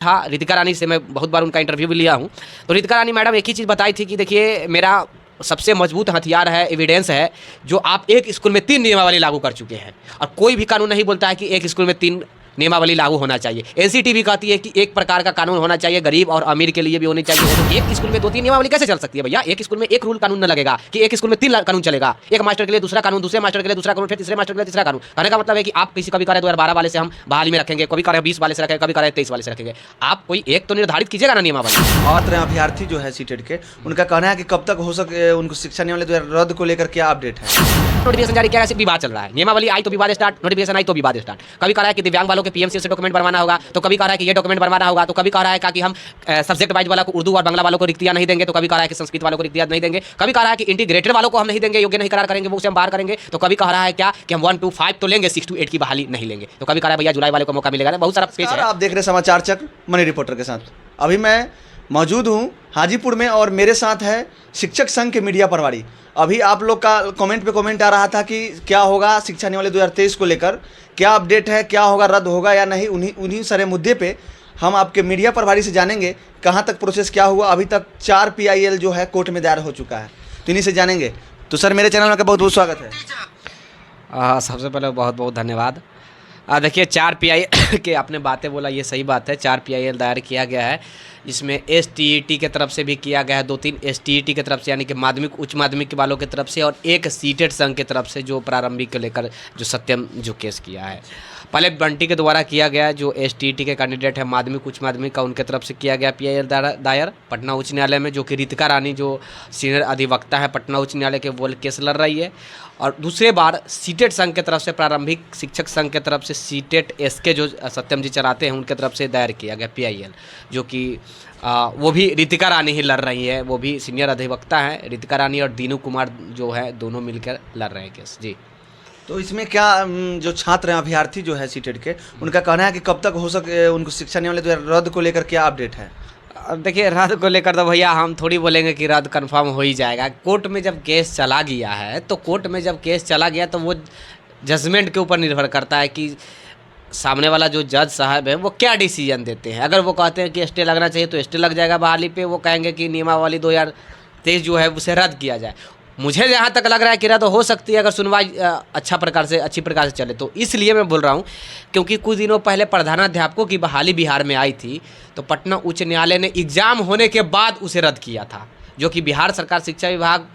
था रितिका रानी से, मैं बहुत बार उनका इंटरव्यू भी लिया हूँ। तो रितिका रानी मैडम एक ही चीज़ बताई थी कि देखिए मेरा सबसे मजबूत हथियार है, एविडेंस है, जो आप एक स्कूल में 3 नियमावली लागू कर चुके हैं और कोई भी कानून नहीं बोलता है कि एक स्कूल में 3 नियमावली लागू होना चाहिए। एनसीटी भी कहती है कि एक प्रकार का कानून होना चाहिए, गरीब और अमीर के लिए भी होनी चाहिए। तो एक स्कूल में 2-3 नियमावली कैसे चल सकती है भैया? एक स्कूल में एक रूल कानून न लगेगा कि एक स्कूल में 3 कानून चलेगा। एक मास्टर के लिए दूसरा कानून, दूसरे मास्टर के लिए दूसरा कानून, फिर तीसरे मास्टर के लिए तीसरा कानून। कहने का मतलब है कि आप किसी कभी करें 2012 वाले से हम बहाली में रखेंगे, कभी करें 20 वाले से रखेंगे, कभी करें 23 वाले से रखेंगे। आप कोई एक तो निर्धारित कीजिएगा ना नियमावली। छात्र अभ्यर्थी जो है सीटेट के, उनका कहना है कि कब तक हो सके उनको शिक्षा नियमावली रद्द को लेकर क्या अपडेट है? नोटिफिकेशन जारी किया, विवाद चल रहा है। नियमावली आई तो विवाद स्टार्ट, नोटिफिकेशन आई तो विवाद स्टार्ट। कभी कह रहा है कि दिव्यांग वालों के पीएमसी से डॉक्यूमेंट बनवाना होगा, तो कभी कह रहा है कि ये डॉक्यूमेंट बनवाना होगा, तो कभी कह रहा है कि हम सब्जेक्ट वाइज वाला को उर्दू और बांग्ला वालों को रिक्तियां नहीं देंगे, तो कभी कह रहा है कि संस्कृत वालों को रिक्तियां नहीं देंगे, कभी कह रहा है कि इंटीग्रेटेड वालों को हम नहीं देंगे, योग्य नहीं करार करेंगे, वो उसे हम बाहर करेंगे, तो कभी कह रहा है क्या कि हम 1 to 5 तो लेंगे, 6 to 8 की बहाली नहीं लेंगे, तो कभी कह रहा है भैया जुलाई वाले को मौका मिलेगा। बहुत सारा पेज है। आप देख रहे समाचार चक्र मनी रिपोर्टर के साथ। अभी मैं मौजूद हूँ हाजीपुर में और मेरे साथ है शिक्षक संघ के मीडिया प्रभारी। अभी आप लोग का कमेंट पे कमेंट आ रहा था कि क्या होगा शिक्षा नियमावली 2023 को लेकर, क्या अपडेट है, क्या होगा, रद्द होगा या नहीं। उन्हीं सारे मुद्दे पे हम आपके मीडिया प्रभारी से जानेंगे कहाँ तक प्रोसेस क्या हुआ। अभी तक 4 PIL जो है कोर्ट में दायर हो चुका है, तो इन्हीं से जानेंगे। तो सर मेरे चैनल में आपका बहुत बहुत स्वागत है। सबसे पहले बहुत बहुत धन्यवाद। देखिए 4 PIL के आपने बातें बोला, ये सही बात है। 4 PIL दायर किया गया है, इसमें STET के तरफ से भी किया गया है, 2-3 STET के तरफ से यानी कि माध्यमिक उच्च माध्यमिक वालों की तरफ से, और एक सीटेट संघ के तरफ से जो प्रारंभिक को लेकर जो सत्यम जो केस किया है। पहले बंटी के द्वारा किया गया, जो STET के कैंडिडेट है माध्यमिक उच्च माध्यमिक का, उनके तरफ से किया गया PIL दायर पटना उच्च न्यायालय में, जो कि रितिका रानी जो सीनियर अधिवक्ता है पटना उच्च न्यायालय के, वो केस लड़ रही है। और दूसरे बार सीटेट संघ के तरफ से, प्रारंभिक शिक्षक संघ के तरफ से सीटेट SK जो सत्यम जी चलाते हैं उनके तरफ से दायर किया गया PIL, जो कि वो भी रितिका रानी ही लड़ रही है। वो भी सीनियर अधिवक्ता हैं, रितिका रानी और दीनू कुमार जो है, दोनों मिलकर लड़ रहे हैं केस जी। तो इसमें क्या जो छात्र अभ्यर्थी जो है सीटेट के, उनका कहना है कि कब तक हो सके उनको शिक्षा नियमावली रद्द को लेकर क्या अपडेट है? अब देखिए रद्द को लेकर तो भैया हम थोड़ी बोलेंगे कि रद्द कंफर्म हो ही जाएगा। कोर्ट में जब केस चला गया है, तो कोर्ट में जब केस चला गया तो वो जजमेंट के ऊपर निर्भर करता है कि सामने वाला जो जज साहब है वो क्या डिसीजन देते हैं। अगर वो कहते हैं कि स्टे लगना चाहिए तो स्टे लग जाएगा बहाली पे। वो कहेंगे कि नियमावली 2023 जो है उसे रद्द किया जाए। मुझे जहाँ तक लग रहा है कि रद्द हो सकती है अगर सुनवाई अच्छी प्रकार से चले तो। इसलिए मैं बोल रहा हूँ क्योंकि कुछ दिनों पहले प्रधानाध्यापकों की बहाली बिहार में आई थी, तो पटना उच्च न्यायालय ने एग्ज़ाम होने के बाद उसे रद्द किया था, जो कि बिहार सरकार शिक्षा विभाग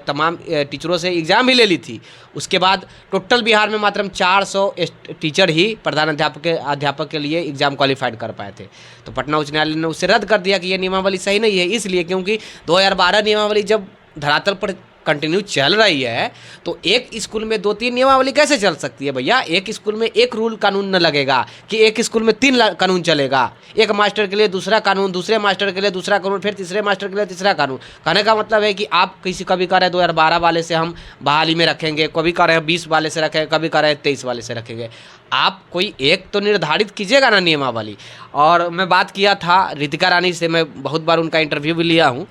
तमाम टीचरों से एग्ज़ाम भी ले ली थी। उसके बाद टोटल बिहार में मात्र 400 टीचर ही अध्यापक के लिए एग्ज़ाम क्वालिफाइड कर पाए थे। तो पटना उच्च न्यायालय ने उसे रद्द कर दिया कि ये नियमावली सही नहीं है। इसलिए क्योंकि 2012 नियमावली जब धरातल पर कंटिन्यू चल रही है तो एक स्कूल में 2-3 नियमावली कैसे चल सकती है भैया? एक स्कूल में एक रूल कानून न लगेगा कि एक स्कूल में 3 कानून चलेगा। एक मास्टर के लिए दूसरा कानून, दूसरे मास्टर के लिए दूसरा कानून, फिर तीसरे मास्टर के लिए तीसरा कानून। कहने का मतलब है कि आप कभी कह रहे 2012 वाले से हम बहाली में रखेंगे, कभी कह रहे 20 वाले से रखेंगे, कभी कह रहे 23 वाले से रखेंगे। आप कोई एक तो निर्धारित कीजिएगा ना नियमावली। और मैं बात किया था रितिका रानी से, मैं बहुत बार उनका इंटरव्यू भी लिया हूँ।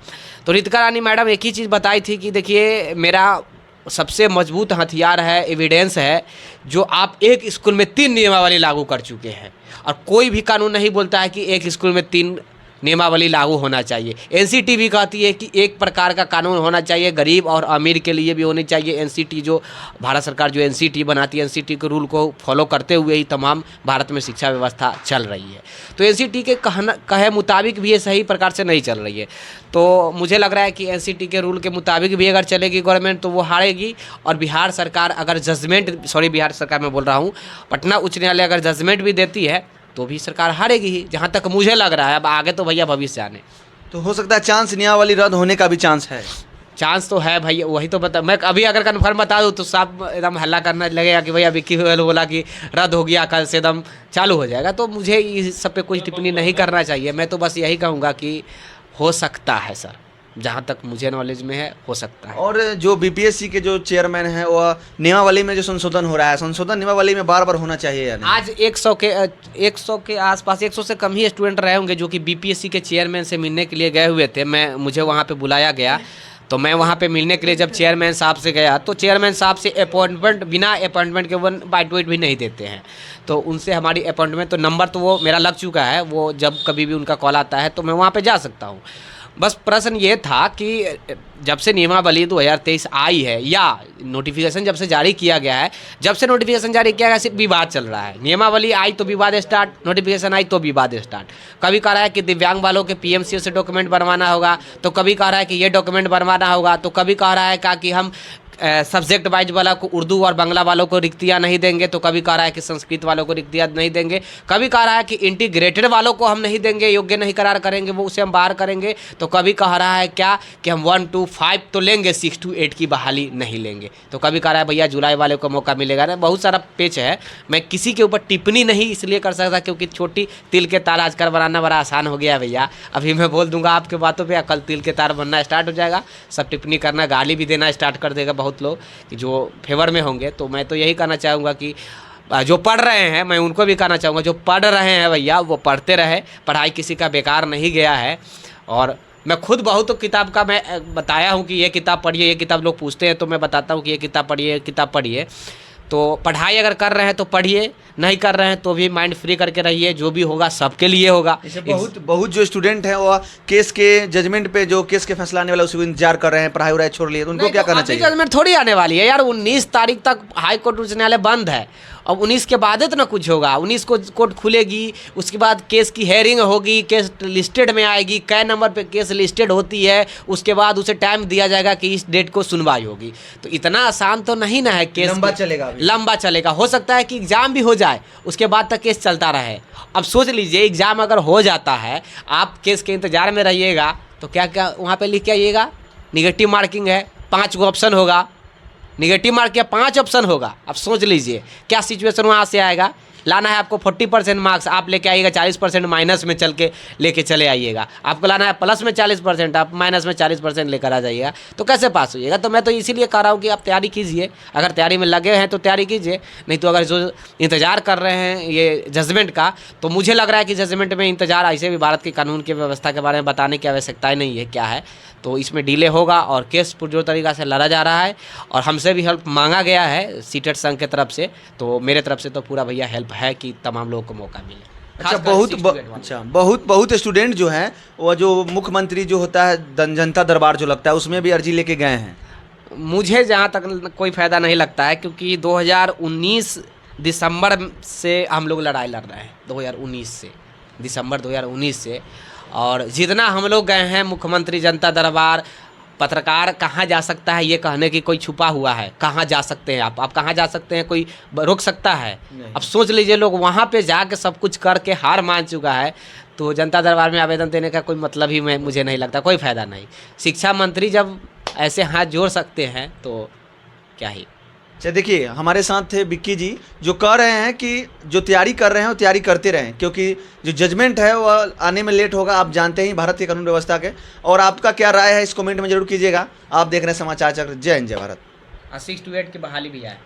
तो रितिका रानी मैडम एक ही चीज़ बताई थी कि देखिए मेरा सबसे मजबूत हथियार है, एविडेंस है, जो आप एक स्कूल में 3 नियमावली लागू कर चुके हैं और कोई भी कानून नहीं बोलता है कि एक स्कूल में 3 नियमावली लागू होना चाहिए। एनसीटी भी कहती है कि एक प्रकार का कानून होना चाहिए, गरीब और अमीर के लिए भी होनी चाहिए। एनसीटी जो भारत सरकार जो एनसीटी बनाती है, एनसीटी के रूल को फॉलो करते हुए ही तमाम भारत में शिक्षा व्यवस्था चल रही है। तो एनसीटी के कहे मुताबिक भी ये सही प्रकार से नहीं चल रही है। तो मुझे लग रहा है कि एनसीटी के रूल के मुताबिक भी अगर चलेगी गवर्नमेंट तो वो हारेगी। और बिहार सरकार अगर बिहार सरकार मैं बोल रहा हूँ, पटना उच्च न्यायालय अगर जजमेंट भी देती है तो भी सरकार हारेगी ही, जहाँ तक मुझे लग रहा है। अब आगे तो भैया भविष्य आने। तो हो सकता है चांस नियमावली रद्द होने का भी चांस है? चांस तो है भैया, वही तो बता। मैं अभी अगर कन्फर्म बता दूँ तो सब एकदम हल्ला करने लगेगा कि भैया विक्की गोयल बोला कि रद्द हो गया, कल से एकदम चालू हो जाएगा। तो मुझे इस सब पे कुछ टिप्पणी नहीं करना चाहिए। मैं तो बस यही कहूँगा कि हो सकता है सर, जहाँ तक मुझे नॉलेज में है हो सकता है। और जो बीपीएससी के जो चेयरमैन है वो नियमावली में जो संशोधन हो रहा है, संशोधन नियमावली में बार बार होना चाहिए या नहीं? आज 100 के आसपास, 100 से कम ही स्टूडेंट रहे होंगे जो कि बीपीएससी के चेयरमैन से मिलने के लिए गए हुए थे। मुझे वहाँ पे बुलाया गया तो मैं वहाँ पे मिलने के लिए जब चेयरमैन साहब से गया तो चेयरमैन साहब से अपॉइंटमेंट बिना अपॉइंटमेंट के 1/2 भी नहीं देते हैं। तो उनसे हमारी अपॉइंटमेंट तो नंबर तो वो मेरा लग चुका है, वो जब कभी भी उनका कॉल आता है तो मैं वहाँ पे जा सकता हूँ। बस प्रश्न ये था कि जब से नियमावली 2023 आई है या नोटिफिकेशन जब से जारी किया गया है, जब से नोटिफिकेशन जारी किया गया सिर्फ विवाद चल रहा है। नियमावली आई तो विवाद स्टार्ट, नोटिफिकेशन आई तो विवाद स्टार्ट। कभी कह रहा है कि दिव्यांग वालों के पीएमसीओ से डॉक्यूमेंट बनवाना होगा, तो कभी कह रहा है कि ये डॉक्यूमेंट बनवाना होगा, तो कभी कह रहा है कि हम सब्जेक्ट वाइज वाला को उर्दू और बांग्ला वालों को रिक्तियाँ नहीं देंगे, तो कभी कह रहा है कि संस्कृत वालों को रिक्तियाँ नहीं देंगे, कभी कह रहा है कि इंटीग्रेटेड वालों को हम नहीं देंगे, योग्य नहीं करार करेंगे, वो उसे हम बाहर करेंगे, तो कभी कह रहा है क्या कि हम 1 to 5 तो लेंगे, 6 to 8 की बहाली नहीं लेंगे, तो कभी कह रहा है भैया जुलाई वाले को मौका मिलेगा ना। बहुत सारा पेच है, मैं किसी के ऊपर टिप्पणी नहीं इसलिए कर सकता क्योंकि छोटी तिल के तार आजकल बनाना बड़ा आसान हो गया भैया। अभी मैं बोल दूंगा आपके बातों पे, कल तिल के तार बनना स्टार्ट हो जाएगा, सब टिप्पणी करना, गाली भी देना स्टार्ट कर देगा बहुत लोग कि जो फेवर में होंगे। तो मैं तो यही कहना चाहूँगा कि जो पढ़ रहे हैं, मैं उनको भी कहना चाहूँगा जो पढ़ रहे हैं भैया वो पढ़ते रहे, पढ़ाई किसी का बेकार नहीं गया है। और मैं खुद बहुत किताब का मैं बताया हूँ कि ये किताब पढ़िए, ये किताब लोग पूछते हैं तो मैं बताता हूँ कि ये किताब पढ़िए, ये किताब पढ़िए। तो पढ़ाई अगर कर रहे हैं तो पढ़िए, नहीं कर रहे हैं तो भी माइंड फ्री करके रहिए, जो भी होगा सबके लिए होगा। बहुत जो स्टूडेंट हैं वो केस के जजमेंट पे, जो केस के फैसला आने वाला उसको इंतजार कर रहे हैं, पढ़ाई वढ़ाई छोड़ लिए, तो उनको क्या करना चाहिए? जजमेंट थोड़ी आने वाली है यार, 19 तारीख तक हाई कोर्ट उच्च न्यायालय बंद है। अब 19 के बाद तो ना कुछ होगा, 19 को कोर्ट खुलेगी, उसके बाद केस की हेयरिंग होगी, केस लिस्टेड में आएगी, कै नंबर पे केस लिस्टेड होती है, उसके बाद उसे टाइम दिया जाएगा कि इस डेट को सुनवाई होगी। तो इतना आसान तो नहीं ना है, केस लंबा चलेगा। हो सकता है कि एग्जाम भी हो जाए, उसके बाद तक केस चलता रहे। अब सोच लीजिए एग्जाम अगर हो जाता है, आप केस के इंतजार में रहिएगा तो क्या क्या वहाँ पे लिख के आइएगा, निगेटिव मार्किंग है, 5 ऑप्शन होगा, निगेटिव मार्क या 5 ऑप्शन होगा। अब सोच लीजिए क्या सिचुएशन वहाँ से आएगा। लाना है आपको 40% मार्क्स, आप लेके आइएगा 40% माइनस में चल के लेके चले आइएगा। आपको लाना है प्लस में 40%, आप माइनस में 40% लेकर आ जाइएगा, तो कैसे पास होइएगा? तो मैं तो इसीलिए कह रहा हूँ कि आप तैयारी कीजिए, अगर तैयारी में लगे हैं तो तैयारी कीजिए, नहीं तो अगर जो इंतज़ार कर रहे हैं ये जजमेंट का, तो मुझे लग रहा है कि जजमेंट में इंतज़ार ऐसे भी भारत के कानून की व्यवस्था के बारे में बताने की आवश्यकता ही नहीं है क्या है। तो इसमें डिले होगा और केस पुरजोर तरीक़ा से लड़ा जा रहा है और हमसे भी हेल्प मांगा गया है सीटेट संघ के तरफ से। तो मेरे तरफ से तो पूरा भैया हेल्प है कि तमाम लोगों को मौका मिले। अच्छा, बहुत स्टूडेंट जो हैं वो जो मुख्यमंत्री जो होता है जनता दरबार जो लगता है उसमें भी अर्जी लेके गए हैं। मुझे जहाँ तक कोई फ़ायदा नहीं लगता है, क्योंकि 2019 दिसंबर से हम लोग लड़ाई लड़ रहे हैं, 2019 से, दिसंबर 2019 से। और जितना हम लोग गए हैं मुख्यमंत्री जनता दरबार, पत्रकार कहाँ जा सकता है ये कहने की कोई छुपा हुआ है? कहाँ जा सकते हैं आप कहाँ जा सकते हैं? कोई रोक सकता है? अब सोच लीजिए लोग वहाँ पे जाके सब कुछ करके हार मान चुका है, तो जनता दरबार में आवेदन देने का कोई मतलब ही मुझे नहीं लगता, कोई फ़ायदा नहीं। शिक्षा मंत्री जब ऐसे हाथ जोड़ सकते हैं तो क्या ही। अच्छा देखिए, हमारे साथ थे बिक्की जी जो कह रहे हैं कि जो तैयारी कर रहे हैं वो तैयारी करते रहें, क्योंकि जो जजमेंट है वो आने में लेट होगा। आप जानते हैं भारत के कानून व्यवस्था के। और आपका क्या राय है इस कमेंट में जरूर कीजिएगा। आप देख रहे हैं समाचार चक्र। जय हिंद, जय भारत। 6 to 8 की बहाली भी आए।